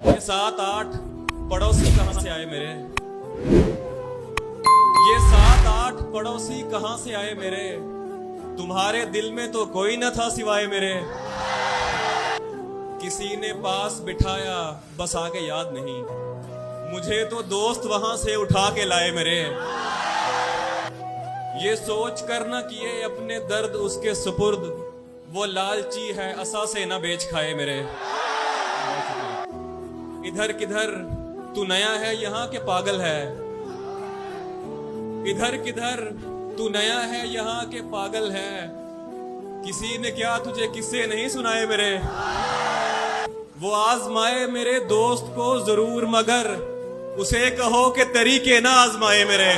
ये 7-8 पड़ोसी कहां से आए मेरे? ये 7-8 पड़ोसी कहां से आए मेरे? तुम्हारे दिल में तो कोई न था सिवाय मेरे। किसी ने पास बिठाया बस आके याद नहीं, मुझे तो दोस्त वहां से उठा के लाए मेरे। ये सोच कर न किए अपने दर्द उसके सुपुर्द, वो लालची है असा से न बेच खाए मेरे। इधर किधर तू नया है यहाँ के पागल है, इधर किधर तू नया है यहाँ के पागल है। किसी ने क्या तुझे किस्से नहीं सुनाए मेरे? वो आजमाए मेरे दोस्त को जरूर, मगर उसे कहो कि तरीके ना आजमाए मेरे।